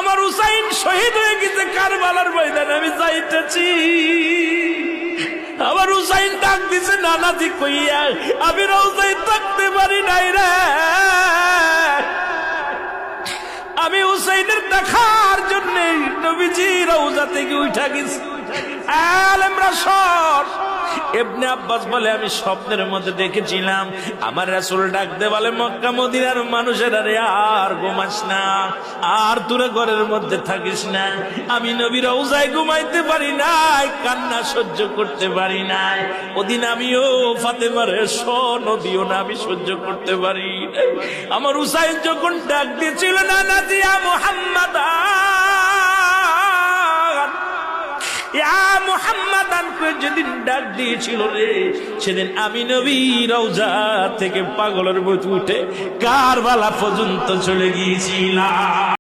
আমার হুসাইন শহীদ হয়ে গেছে কারবালার ময়দানে, আমি যাইতেছি। আমার হুসাইন ডাক দিছে নানাজি কইয়া, আমি রওজায় থাকতে পারি নাই রে, আমি হুসাইনের দেখার জন্য নবীজি রওজা থেকে উঠা গেছি। আলেমরা সর। ইবনে আব্বাস বলে আমি স্বপ্নের মধ্যে দেখেছিলাম আমার রাসূল ডাক দে বলে, মক্কা মদিনার মানুষের আরে আর ঘুমাস না, আর তোরা ঘরের মধ্যে থাকিস না। আমি নবী রওজায় ঘুমাইতে পারি নাই, কান্না সহ্য করতে পারি নাই। ওদিন আমিও ফাতেমার নদীও না আমি সহ্য করতে পারি। আমার হুসাইন যখন ডাক দিয়েছিল না নাজিয়া মুহাম্মাদ মুহাম্মাদান করে যেদিন ডাক দিয়েছিল রে, সেদিন আমি নবী রওজা থেকে পাগলের মতো উঠে কারবালা পর্যন্ত চলে গিয়েছিলাম।